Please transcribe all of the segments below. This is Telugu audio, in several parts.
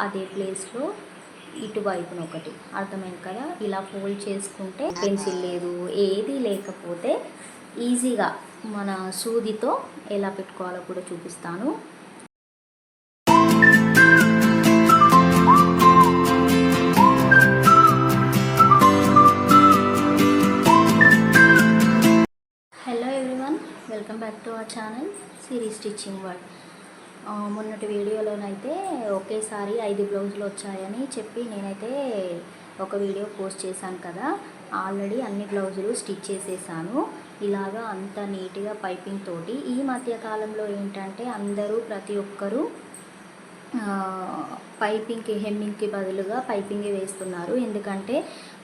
అదే ప్లేస్లో ఇటువైపున ఒకటి, అర్థమైంది కదా. ఇలా ఫోల్డ్ చేసుకుంటే పెన్సిల్ లేదు ఏది లేకపోతే ఈజీగా మన సూదితో ఎలా పెట్టుకోవాలో కూడా చూపిస్తాను. Hello everyone, welcome back to our channel Siri stitching world. మొన్నటి వీడియోలోనైతే ఒకేసారి 5 బ్లౌజులు వచ్చాయని చెప్పి నేనైతే ఒక వీడియో పోస్ట్ చేశాను కదా. ఆల్రెడీ అన్ని బ్లౌజులు స్టిచ్ చేసేసాను ఇలాగా అంత నీట్గా పైపింగ్ తోటి. ఈ మధ్య కాలంలో ఏంటంటే అందరూ ప్రతి ఒక్కరూ పైపింగ్కి హెమ్మింగ్కి బదులుగా పైపింగే వేస్తున్నారు. ఎందుకంటే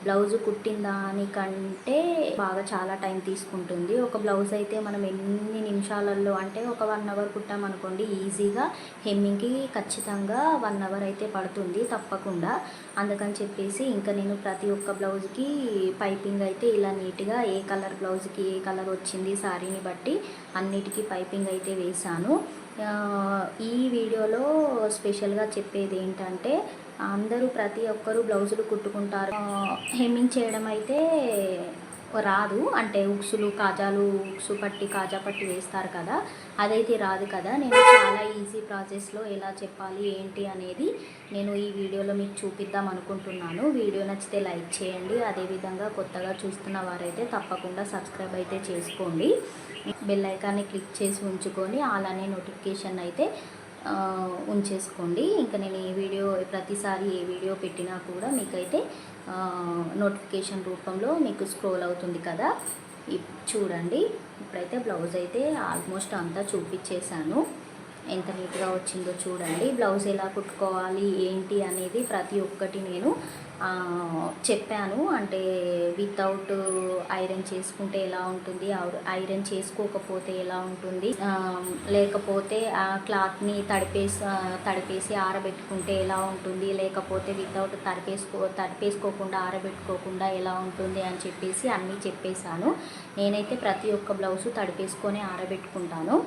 బ్లౌజు కుట్టిన దానికంటే బాగా చాలా టైం తీసుకుంటుంది. ఒక బ్లౌజ్ అయితే మనం ఎన్ని నిమిషాలలో అంటే ఒక 1 అవర్ కుట్టామనుకోండి, ఈజీగా హెమ్మింగ్కి ఖచ్చితంగా 1 అవర్ అయితే పడుతుంది తప్పకుండా. అందుకని చెప్పేసి ఇంకా నేను ప్రతి ఒక్క బ్లౌజ్కి పైపింగ్ అయితే ఇలా నీట్గా ఏ కలర్ బ్లౌజ్కి ఏ కలర్ వచ్చింది శారీని బట్టి అన్నిటికీ పైపింగ్ అయితే వేశాను. ఈ వీడియోలో స్పెషల్గా చెప్పేది ఏంటంటే అందరూ ప్రతి ఒక్కరూ బ్లౌజులు కుట్టుకుంటారు, హెమ్మింగ్ చేయడం అయితే రాదు. అంటే ఉక్సులు కాజాలు ఉక్సు పట్టి కాజా పట్టి వేస్తారు కదా, అదైతే రాదు కదా. నేను చాలా ఈజీ ప్రాసెస్లో ఎలా చెప్పాలి ఏంటి అనేది నేను ఈ వీడియోలో మీకు చూపిద్దాం అనుకుంటున్నాను. వీడియో నచ్చితే లైక్ చేయండి, అదేవిధంగా కొత్తగా చూస్తున్న వారైతే తప్పకుండా సబ్స్క్రైబ్ అయితే చేసుకోండి. బెల్ ఐకాన్ని క్లిక్ చేసి ఉంచుకొని అలానే నోటిఫికేషన్ అయితే ఉంచేసుకోండి. ఇంకా నేను ఈ వీడియో ప్రతిసారి ఏ వీడియో పెట్టినా కూడా మీకైతే నోటిఫికేషన్ రూపంలో మీకు స్క్రోల్ అవుతుంది కదా. చూడండి, ఇప్పుడైతే బ్లౌజ్ అయితే ఆల్మోస్ట్ అంతా చూపించేశాను. ఎంత నీట్గా వచ్చిందో చూడండి. బ్లౌజ్ ఎలా కుట్టుకోవాలి ఏంటి అనేది ప్రతి ఒక్కటి నేను చెప్పాను. అంటే వితౌట్ ఐరన్ చేసుకుంటే ఎలా ఉంటుంది, ఐరన్ చేసుకోకపోతే ఎలా ఉంటుంది, లేకపోతే ఆ క్లాత్ని తడిపేసి ఆరబెట్టుకుంటే ఎలా ఉంటుంది, లేకపోతే వితౌట్ తడిపేసుకోకుండా ఆరబెట్టుకోకుండా ఎలా ఉంటుంది అని చెప్పేసి అన్నీ చెప్పేశాను. నేనైతే ప్రతి ఒక్క బ్లౌజు తడిపేసుకొని ఆరబెట్టుకుంటాను,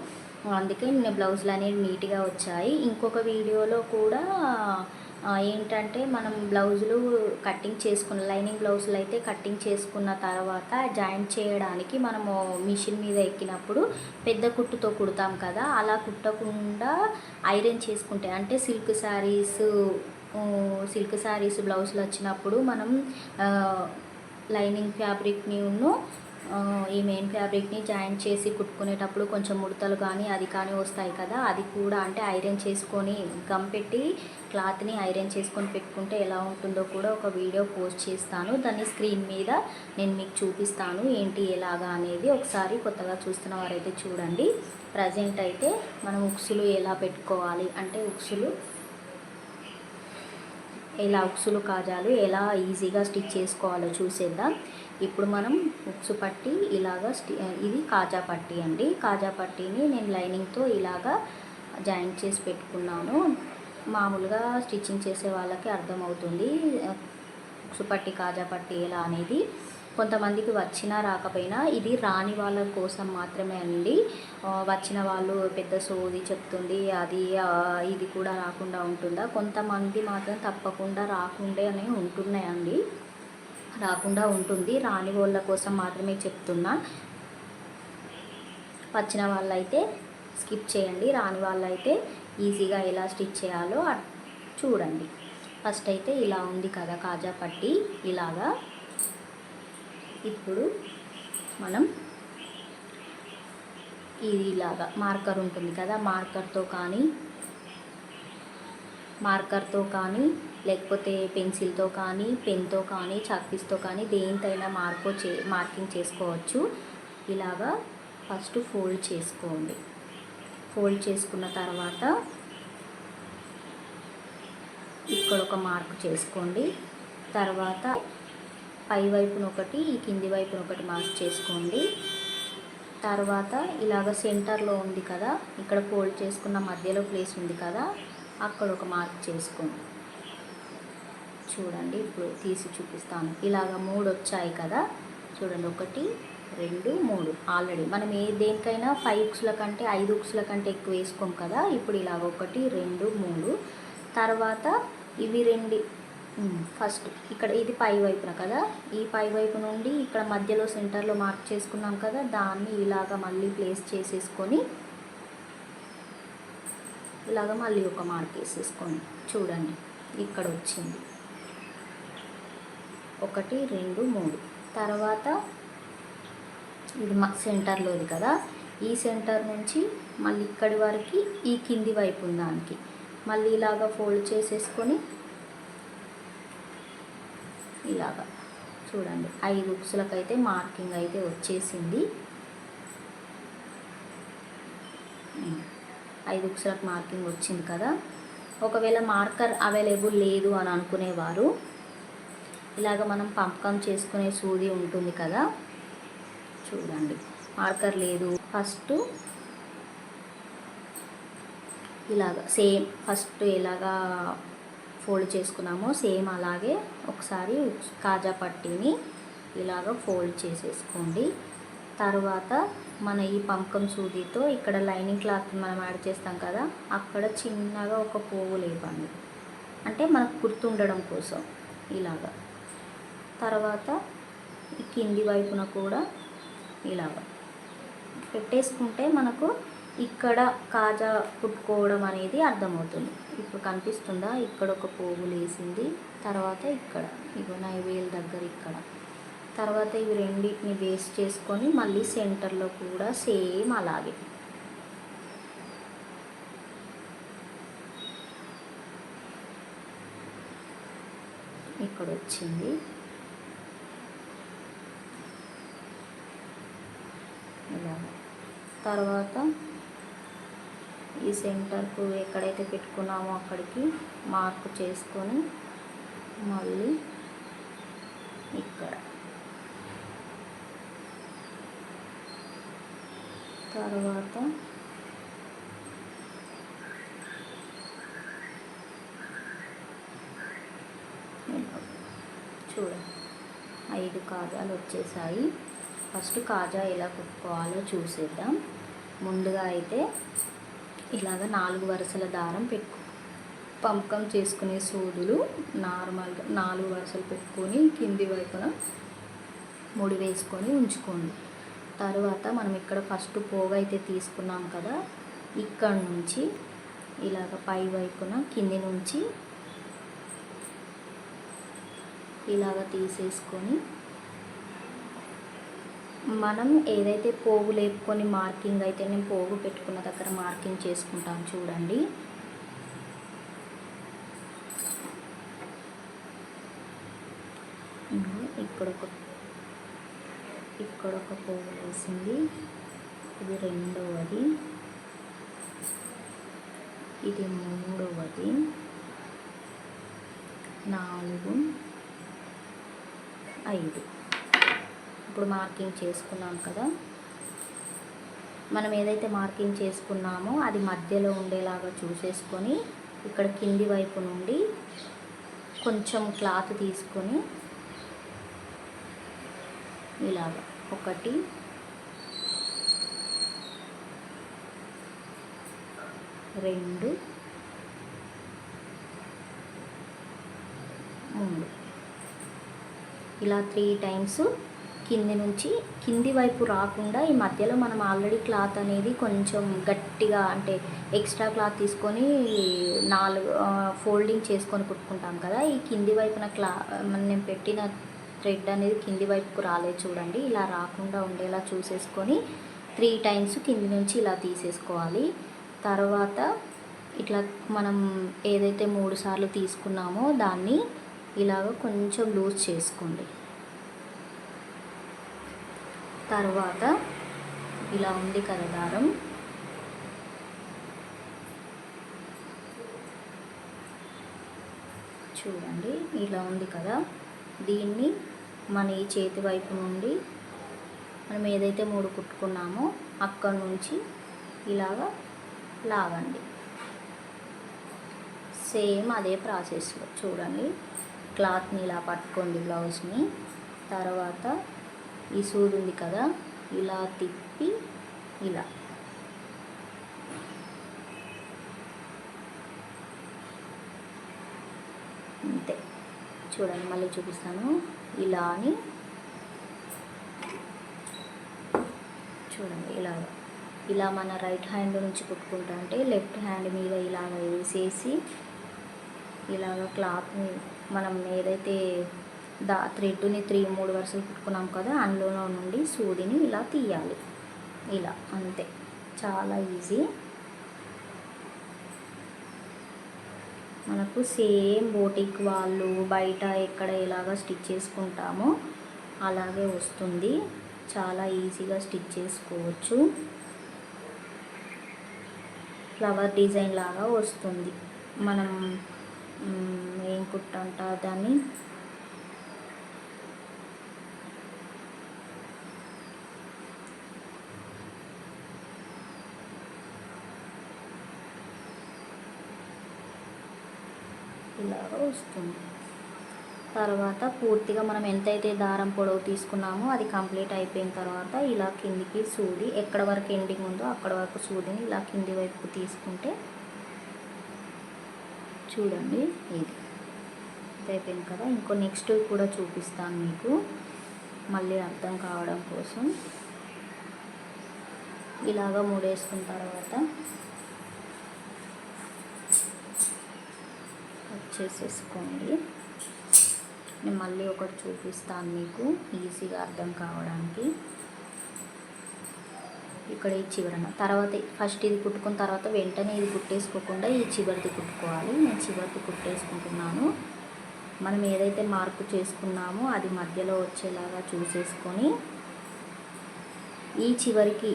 అందుకే నేను బ్లౌజులు అనేవి నీట్గా వచ్చాయి. ఇంకొక వీడియోలో కూడా ఏంటంటే మనం బ్లౌజులు కట్టింగ్ చేసుకున్న లైనింగ్ బ్లౌజులు అయితే కట్టింగ్ చేసుకున్న తర్వాత జాయింట్ చేయడానికి మనము మిషన్ మీద ఎక్కినప్పుడు పెద్ద కుట్టుతో కుడతాం కదా, అలా కుట్టకుండా ఐరన్ చేసుకుంటే అంటే సిల్క్ శారీస్ బ్లౌజులు వచ్చినప్పుడు మనం లైనింగ్ ఫ్యాబ్రిక్ని ఈ మెయిన్ ఫ్యాబ్రిక్ని జాయింట్ చేసి కుట్టుకునేటప్పుడు కొంచెం ముడతలు కానీ అది కానీ వస్తాయి కదా, అది కూడా అంటే ఐరన్ చేసుకొని గమ్ పెట్టి క్లాత్ని ఐరన్ చేసుకొని పెట్టుకుంటే ఎలా ఉంటుందో కూడా ఒక వీడియో పోస్ట్ చేస్తాను. దాన్ని స్క్రీన్ మీద నేను మీకు చూపిస్తాను ఏంటి ఎలాగా అనేది. ఒకసారి కొత్తగా చూస్తున్న వారైతే చూడండి. ప్రజెంట్ అయితే మనం ఉక్సులు ఎలా పెట్టుకోవాలి అంటే ఉక్సులు కాజాలు ఎలా ఈజీగా స్టిచ్ చేసుకోవాలో చూసేద్దాం. ఇప్పుడు మనం ఉక్సు పట్టి ఇలాగా ఇది కాజా పట్టి అండి. కాజా పట్టీని నేను లైనింగ్తో ఇలాగా జాయింట్ చేసి పెట్టుకున్నాను. మామూలుగా స్టిచ్చింగ్ చేసే వాళ్ళకి అర్థమవుతుంది ఉక్సు పట్టి కాజా పట్టి ఎలా అనేది. కొంతమందికి వచ్చినా రాకపోయినా ఇది రాని వాళ్ళ కోసం మాత్రమే అండి. వచ్చిన వాళ్ళు పెద్ద సోది చెప్తుంది అది ఇది కూడా రాకుండా ఉంటుందా, కొంతమంది మాత్రం తప్పకుండా రాకుండానే ఉంటున్నాయండి, రాకుండా ఉంటుంది. రాని వాళ్ళ కోసం మాత్రమే చెప్తున్నా. వచ్చిన వాళ్ళైతే స్కిప్ చేయండి, రాని వాళ్ళైతే ఈజీగా ఎలా స్టిచ్ చేయాలో చూడండి. ఫస్ట్ అయితే ఇలా ఉంది కదా కాజా పట్టి ఇలాగా. ఇప్పుడు మనం ఇది ఇలాగా మార్కర్ ఉంటుంది కదా, మార్కర్తో కానీ లేకపోతే పెన్సిల్తో కానీ పెన్తో కానీ చాక్పీస్తో కానీ దేనితోనైనా మార్కింగ్ చేసుకోవచ్చు. ఇలాగా ఫస్ట్ ఫోల్డ్ చేసుకోండి. ఫోల్డ్ చేసుకున్న తర్వాత ఇక్కడ ఒక మార్క్ చేసుకోండి. తర్వాత పై వైపున ఒకటి ఈ కింది వైపున ఒకటి మార్క్ చేసుకోండి. తర్వాత ఇలాగ సెంటర్లో ఉంది కదా, ఇక్కడ ఫోల్డ్ చేసుకున్న మధ్యలో ప్లేస్ ఉంది కదా, అక్కడ ఒక మార్క్ చేసుకోండి. చూడండి, ఇప్పుడు తీసి చూపిస్తాను. ఇలాగ 3 వచ్చాయి కదా, చూడండి 1 2 3. ఆల్రెడీ మనం దేనికైనా 5 ఉక్సుల కంటే 5 ఉక్సుల కంటే ఎక్కువ వేసుకోం కదా. ఇప్పుడు ఇలాగ 1 2 3. తర్వాత ఇవి రెండు ఫస్ట్ ఇక్కడ ఇది పై వైపున కదా, ఈ పై వైపు నుండి ఇక్కడ మధ్యలో సెంటర్లో మార్క్ చేసుకున్నాం కదా, దాన్ని ఇలాగ మళ్ళీ ప్లేస్ చేసేసుకొని ఇలాగ మళ్ళీ ఒక మార్క్ వేసేసుకోండి. చూడండి ఇక్కడ వచ్చింది 1 2 3. తర్వాత ఇది సెంటర్లోది కదా, ఈ సెంటర్ నుంచి మళ్ళీ ఇక్కడి వరకు ఈ కింది వైపు దానికి మళ్ళీ ఇలాగ ఫోల్డ్ చేసేసుకొని ఇలాగా చూడండి 5 ఉక్సులకైతే మార్కింగ్ అయితే వచ్చేసింది. 5 ఉక్సులకు మార్కింగ్ వచ్చింది కదా. ఒకవేళ మార్కర్ అవైలబుల్ లేదు అని అనుకునేవారు ఇలాగ మనం పంపకం చేసుకునే సూది ఉంటుంది కదా, చూడండి మార్కర్ లేదు, ఫస్ట్ ఇలాగ సేమ్ ఫస్ట్ ఎలాగా ఫోల్డ్ చేసుకున్నామో సేమ్ అలాగే ఒకసారి కాజా పట్టీని ఇలాగ ఫోల్డ్ చేసేసుకోండి. తర్వాత మన ఈ పంపకం సూదితో ఇక్కడ లైనింగ్ క్లాత్ మనం యాడ్ చేస్తాం కదా, అక్కడ చిన్నగా ఒక పువ్వు లేపండి, అంటే మనకు గుర్తుండడం కోసం ఇలాగా. తర్వాత ఈ కింది వైపున కూడా ఇలాగ పెట్టేసుకుంటే మనకు ఇక్కడ కాజా కుట్టుకోవడం అనేది అర్థమవుతుంది. ఇప్పుడు కనిపిస్తుందా, ఇక్కడ ఒక పోగు లేసింది, తర్వాత ఇక్కడ ఇగో నైవేల్ దగ్గర ఇక్కడ. తర్వాత ఇవి రెండింటిని బేస్ చేసుకొని మళ్ళీ సెంటర్లో కూడా సేమ్ అలాగే ఇక్కడ వచ్చింది. ఇలా తర్వాత ఈ సెంటర్కు ఎక్కడైతే పెట్టుకున్నామో అక్కడికి మార్క్ చేసుకొని మళ్ళీ ఇక్కడ తర్వాత చూడండి 5 కాజాలు వచ్చేసాయి. ఫస్ట్ కాజా ఎలా కుట్టుకోవాలో చూసేద్దాం. ముందుగా అయితే ఇలాగ 4 వరుసల దారం పంపకం చేసుకునే సూదులు నార్మల్గా 4 వరుసలు పెట్టుకొని కింది వైపున ముడి వేసుకొని ఉంచుకోండి. తర్వాత మనం ఇక్కడ ఫస్ట్ పోగు అయితే తీసుకున్నాం కదా, ఇక్కడ నుంచి ఇలాగ పై వైపున కింది నుంచి ఇలాగ తీసేసుకొని మనం ఏదైతే పోగు లేపుకొని మార్కింగ్ అయితే నేను పోగు పెట్టుకున్న దగ్గర మార్కింగ్ చేసుకుంటాను చూడండి. ఇక్కడ ఒక పోగు వేసింది, ఇది రెండవది, ఇది మూడవది, 4 5. ఇప్పుడు మార్కింగ్ చేసుకున్నాం కదా, మనం ఏదైతే మార్కింగ్ చేసుకున్నామో అది మధ్యలో ఉండేలాగా చూసేసుకొని ఇక్కడ కింది వైపు నుండి కొంచెం క్లాత్ తీసుకొని ఇలాగ 1 2 3 ఇలా 3 టైమ్స్ కింది నుంచి కింది వైపు రాకుండా ఈ మధ్యలో మనం ఆల్రెడీ క్లాత్ అనేది కొంచెం గట్టిగా అంటే ఎక్స్ట్రా క్లాత్ తీసుకొని 4 ఫోల్డింగ్ చేసుకొని కుట్టుకుంటాం కదా, ఈ కింది వైపున నేను పెట్టిన థ్రెడ్ అనేది కింది వైపుకు రాలేదు చూడండి. ఇలా రాకుండా ఉండేలా చూసేసుకొని 3 టైమ్స్ కింది నుంచి ఇలా తీసేసుకోవాలి. తర్వాత ఇట్లా మనం ఏదైతే 3 సార్లు తీసుకున్నామో దాన్ని ఇలాగ కొంచెం లూజ్ చేసుకోండి. తర్వాత ఇలా ఉంది కదా దారం, చూడండి ఇలా ఉంది కదా, దీన్ని మన ఈ చేతి వైపు నుండి మనం ఏదైతే 3 కుట్టుకున్నామో అక్కడి నుంచి ఇలాగా లాగండి. సేమ్ అదే ప్రాసెస్లో చూడండి, క్లాత్ని ఇలా పట్టుకోండి బ్లౌజ్ని. తర్వాత ఈ సూది ఉంది కదా, ఇలా తిప్పి ఇలా అంతే. చూడండి మళ్ళీ చూపిస్తాను. ఇలా అని చూడండి ఇలా మన రైట్ హ్యాండ్ నుంచి కుట్టుకుంటా అంటే లెఫ్ట్ హ్యాండ్ మీద ఇలాగ వేసేసి ఇలాగ క్లాత్ని మనం ఏదైతే థ్రెడ్ని 3 వరుసలు కుట్టుకున్నాం కదా, అందులో నుండి సూదిని ఇలా తీయాలి. ఇలా అంతే, చాలా ఈజీ. మనకు సేమ్ బోటిక్ వాళ్ళు బయట ఎక్కడ ఎలాగ స్టిచ్ చేసుకుంటామో అలాగే వస్తుంది. చాలా ఈజీగా స్టిచ్ చేసుకోవచ్చు. ఫ్లవర్ డిజైన్ లాగా వస్తుంది. మనం ఏం కుట్టంట దాన్ని, ఇలాగ వస్తుంది. తర్వాత పూర్తిగా మనం ఎంతైతే దారం పొడవు తీసుకున్నామో అది కంప్లీట్ అయిపోయిన తర్వాత ఇలా కిందికి సూది ఎక్కడ వరకు ఎండింగ్ ఉందో అక్కడ వరకు సూదిని ఇలా కింది వైపుకు తీసుకుంటే చూడండి ఇది అయిపోయింది కదా. ఇంకో నెక్స్ట్ కూడా చూపిస్తాను మీకు మళ్ళీ అర్థం కావడం కోసం. ఇలాగ ముడేసుకున్న తర్వాత కట్ చేసేసుకోండి. నేను మళ్ళీ ఒకటి చూపిస్తాను మీకు ఈజీగా అర్థం కావడానికి. ఇక్కడ ఈ చివరన తర్వాత ఫస్ట్ ఇది కుట్టుకున్న తర్వాత వెంటనే ఇది కుట్టేసుకోకుండా ఈ చివరిది కుట్టుకోవాలి. నేను చివరిది కుట్టేసుకుంటున్నాను. మనం ఏదైతే మార్పు చేసుకున్నామో అది మధ్యలో వచ్చేలాగా చూసేసుకొని ఈ చివరికి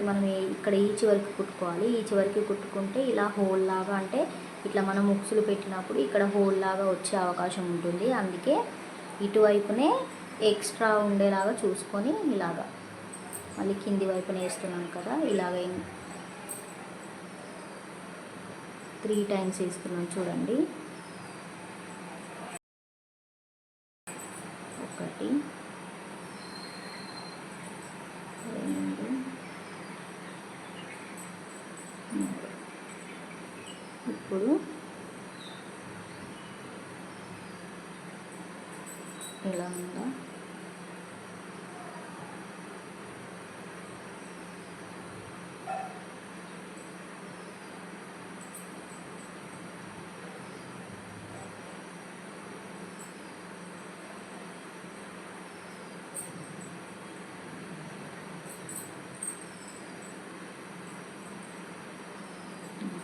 మనం ఇక్కడ ఈ చివరికి కుట్టుకోవాలి. ఈ చివరికి కుట్టుకుంటే ఇలా హోల్ లాగా, అంటే ఇట్లా మనం ముక్సులు పెట్టినప్పుడు ఇక్కడ హోల్ లాగా వచ్చే అవకాశం ఉంటుంది. అందుకే ఇటువైపునే ఎక్స్ట్రా ఉండేలాగా చూసుకొని ఇలాగా మళ్ళీ కింది వైపున వేస్తున్నాను కదా, ఇలాగ 3 టైమ్స్ వేస్తున్నాను. చూడండి 1 2 3. ఇప్పుడు ఇలా ఉందా,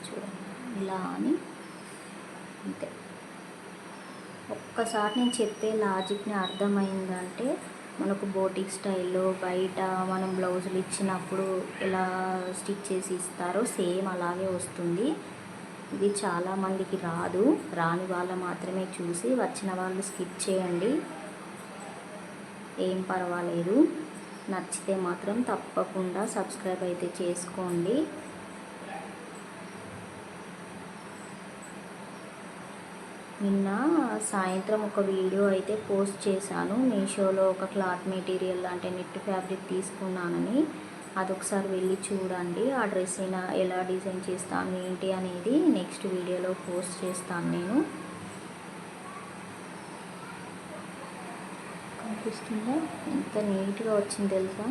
చూడండి ఇలా అని అంతే. ఒక్కసారి నేను చెప్పే లాజిక్ని అర్థమైందంటే మనకు బోటిక్ స్టైల్లో బయట మనం బ్లౌజులు ఇచ్చినప్పుడు ఎలా స్టిచ్ చేసి ఇస్తారో సేమ్ అలాగే వస్తుంది. ఇది చాలామందికి రాని వాళ్ళు మాత్రమే చూసి, వచ్చిన వాళ్ళు స్కిప్ చేయండి, ఏం పర్వాలేదు. నచ్చితే మాత్రం తప్పకుండా సబ్స్క్రైబ్ అయితే చేసుకోండి. నిన్న సాయంత్రం ఒక వీడియో అయితే పోస్ట్ చేశాను. మీషోలో ఒక క్లాత్ మెటీరియల్ అంటే నెట్ ఫ్యాబ్రిక్ తీసుకున్నానని. అదొకసారి వెళ్ళి చూడండి. ఆ డ్రెస్ ఎలా డిజైన్ చేస్తాను ఏంటి అనేది నెక్స్ట్ వీడియోలో పోస్ట్ చేస్తాను నేను. కనిపిస్తుందా ఎంత నీట్గా వచ్చింది తెలుసా?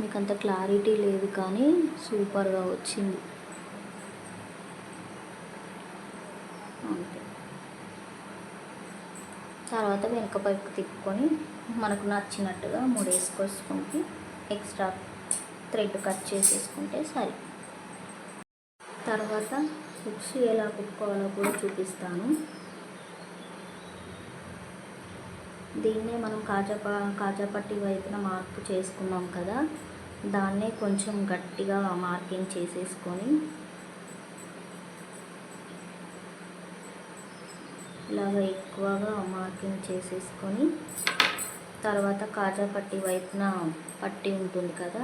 మీకు అంత క్లారిటీ లేదు కానీ సూపర్గా వచ్చింది. అంతే. తర్వాత వెనక పైపు తిప్పుకొని మనకు నచ్చినట్టుగా ముడేసుకొని ఎక్స్ట్రా థ్రెడ్ కట్ చేసేసుకుంటే సరే. తర్వాత హుక్స్ ఎలా కుట్టుకోవాలో కూడా చూపిస్తాను. దీన్నే మనం కాజాపట్టి వైపున మార్క్ చేసుకున్నాం కదా, దాన్నే కొంచెం గట్టిగా మార్కింగ్ చేసేసుకొని ఇలాగ ఎక్కువగా మార్కింగ్ చేసేసుకొని తర్వాత కాజా పట్టి వైపున పట్టి ఉంటుంది కదా,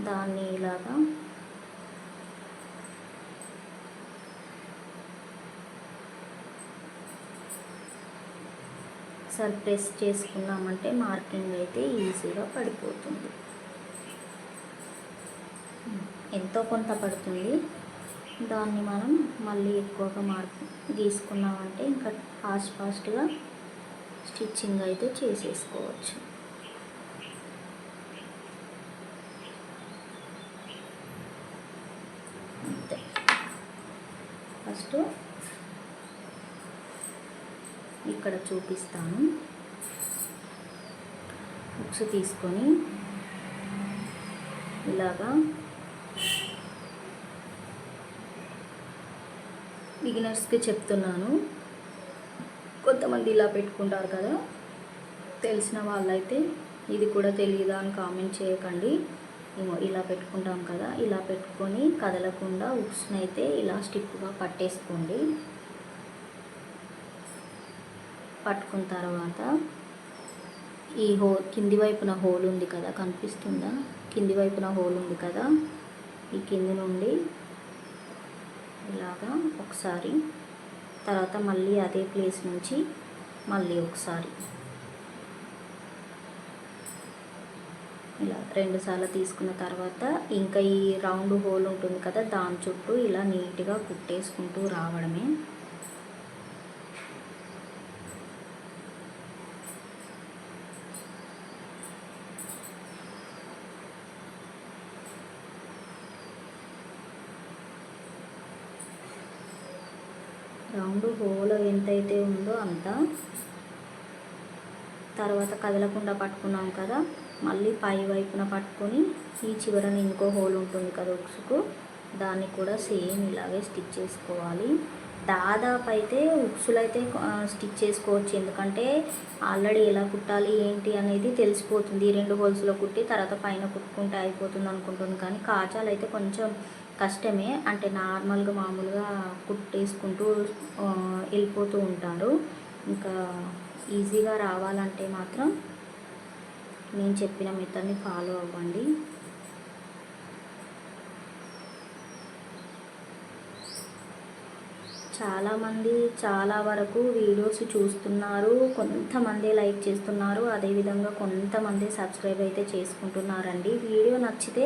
దాన్ని ఇలాగా ఒకసారి ప్రెస్ చేసుకున్నామంటే మార్కింగ్ అయితే ఈజీగా పడిపోతుంది. ఎంతో కొంత పడుతుంది, దాన్ని మనం మళ్ళీ ఎక్కువగా గీసుకున్నామంటే ఇంకా ఫాస్ట్గా స్టిచ్చింగ్ అయితే చేసేసుకోవచ్చు. అంతే. ఫస్ట్ ఇక్కడ చూపిస్తాను. బుక్స్ తీసుకొని ఇలాగా బిగినర్స్కి చెప్తున్నాను. కొంతమంది ఇలా పెట్టుకుంటారు కదా, తెలిసిన వాళ్ళైతే ఇది కూడా తెలియదా అని కామెంట్ చేయకండి. ఇలా పెట్టుకుంటాం కదా, ఇలా పెట్టుకొని కదలకుండా హుక్స్ని అయితే ఇలా స్టిఫ్గా పట్టేసుకోండి. పట్టుకున్న తర్వాత ఈ కింది వైపున హోల్ ఉంది కదా, కనిపిస్తుందా? కింది వైపున హోల్ ఉంది కదా, ఈ కింది నుండి ఇలాగా ఒకసారి, తర్వాత మళ్ళీ అదే ప్లేస్ నుంచి మళ్ళీ ఒకసారి ఇలా 2 సార్లు తీసుకున్న తర్వాత ఇంకా ఈ రౌండ్ హోల్ ఉంటుంది కదా, దాని చుట్టూ ఇలా నీట్గా కుట్టేసుకుంటూ రావడమే. రౌండ్ హోల్ ఎంతైతే ఉందో అంత. తర్వాత కదలకుండా పట్టుకున్నాం కదా, మళ్ళీ పై వైపున పట్టుకొని ఈ చివరన ఇంకో హోల్ ఉంటుంది కదా హుక్స్కు, దాన్ని కూడా సేమ్ ఇలాగే స్టిచ్ చేసుకోవాలి. దాదాపు అయితే హుక్స్లు అయితే స్టిచ్ చేసుకోవచ్చు, ఎందుకంటే ఆల్రెడీ ఎలా కుట్టాలి ఏంటి అనేది తెలిసిపోతుంది. 2 హోల్స్లో కుట్టి తర్వాత పైన కుట్టుకుంటే అయిపోతుంది అనుకుంటుంది, కానీ కాజాలు అయితే కొంచెం కష్టమే. అంటే నార్మల్గా మామూలుగా కుట్టేసుకుంటూ వెళ్ళిపోతూ ఉంటారు. ఇంకా ఈజీగా రావాలంటే మాత్రం నేను చెప్పిన మెథడ్ని ఫాలో అవ్వండి. చాలామంది చాలా వరకు వీడియోస్ చూస్తున్నారు, కొంతమంది లైక్ చేస్తున్నారు, అదేవిధంగా కొంతమంది సబ్స్క్రైబ్ అయితే చేసుకుంటున్నారండి. వీడియో నచ్చితే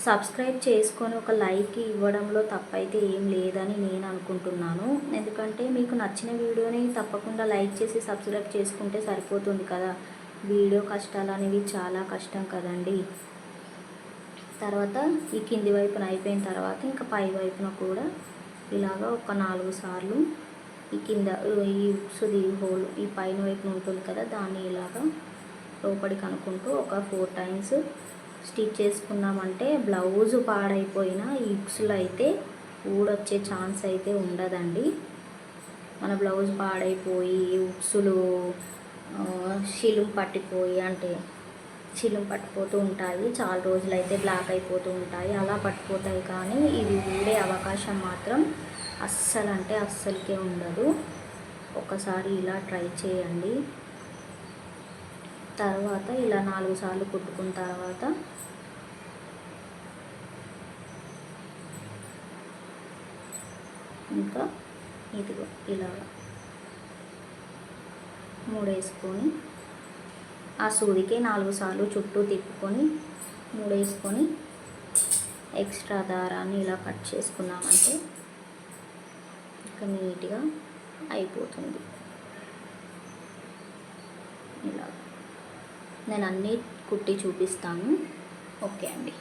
సబ్స్క్రైబ్ చేసుకొని ఒక లైక్ ఇవ్వడంలో తప్పైతే ఏం లేదని నేను అనుకుంటున్నాను. ఎందుకంటే మీకు నచ్చిన వీడియోని తప్పకుండా లైక్ చేసి సబ్స్క్రైబ్ చేసుకుంటే సరిపోతుంది కదా. వీడియో కష్టాలు అనేవి చాలా కష్టం కదండి. తర్వాత ఈ కింది వైపున అయిపోయిన తర్వాత ఇంకా పై వైపున కూడా ఇలాగా ఒక 4 సార్లు ఈ కింద ఈ ఉక్సుది హోల్ ఈ పైన వైపున ఉంటుంది కదా, దాన్ని ఇలాగా లోపలికి అనుకుంటూ ఒక 4 టైమ్స్ స్టిచ్ చేసుకున్నామంటే బ్లౌజ్ పాడైపోయిన ఈ ఉక్సులు అయితే ఊడొచ్చే ఛాన్స్ అయితే ఉండదండి. మన బ్లౌజ్ పాడైపోయి ఉక్సులు శిలుం పట్టిపోయి అంటే చిలుం పట్టిపోతూ ఉంటాయి, చాలా రోజులైతే బ్లాక్ అయిపోతూ ఉంటాయి, అలా పట్టిపోతాయి. కానీ ఇవి ఊడే అవకాశం మాత్రం అస్సలు అంటే అస్సలకే ఉండదు. ఒకసారి ఇలా ట్రై చేయండి. తర్వాత ఇలా 4 సార్లు కుట్టుకున్న తర్వాత ఇంకా ఇదిగో ఇలా 3 వేసుకొని ఆ సూదికి 4 సార్లు చుట్టూ తిప్పుకొని 3 వేసుకొని ఎక్స్ట్రా దారాన్ని ఇలా కట్ చేసుకున్నామంటే ఇంకా నీట్గా అయిపోతుంది. ఇలా నేను అన్నీ కుట్టి చూపిస్తాను. ఓకే అండి.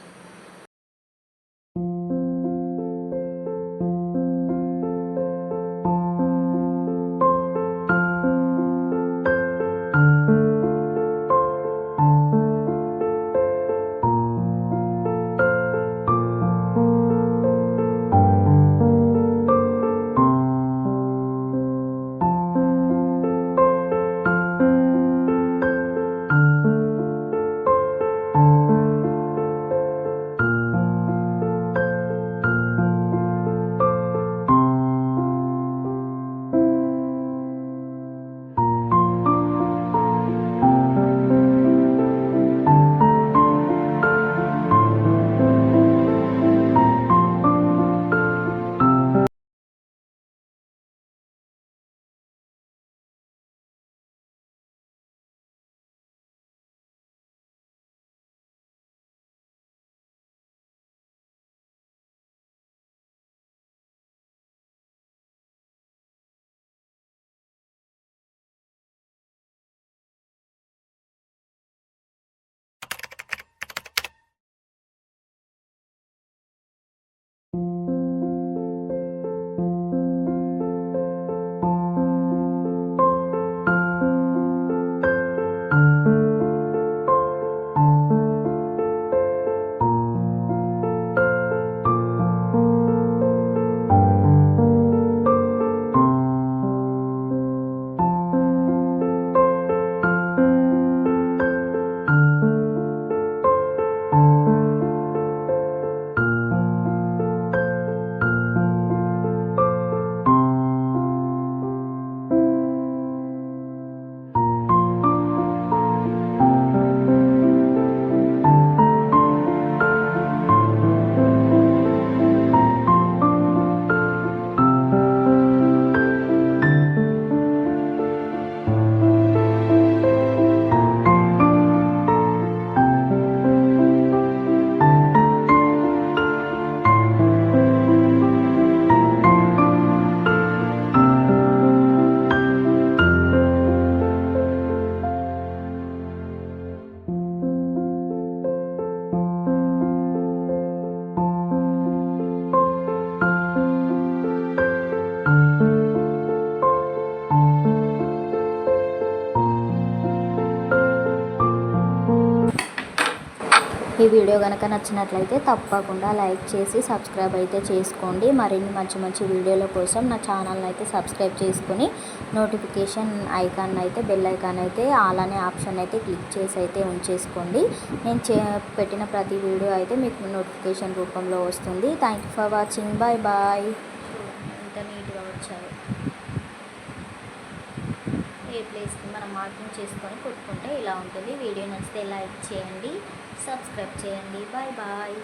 ఈ వీడియో కనుక నచ్చినట్లయితే తప్పకుండా లైక్ చేసి సబ్స్క్రైబ్ అయితే చేసుకోండి. మరిన్ని మంచి మంచి వీడియోల కోసం నా ఛానల్ని అయితే సబ్స్క్రైబ్ చేసుకుని నోటిఫికేషన్ ఐకాన్ అయితే బెల్ ఐకాన్ అయితే ఆల్ అనే ఆప్షన్ అయితే క్లిక్ చేసి అయితే ఉంచేసుకోండి. నేను పెట్టిన ప్రతి వీడియో అయితే మీకు నోటిఫికేషన్ రూపంలో వస్తుంది. Thank you for watching. Bye bye. ఎంత నీట్గా వచ్చారు. ఏ ప్లేస్కి మనం మార్కింగ్ చేసుకొని కొట్టుకుంటే ఇలా ఉంటుంది. వీడియో నచ్చితే లైక్ చేయండి, సబ్స్క్రైబ్ చేయండి. Bye bye.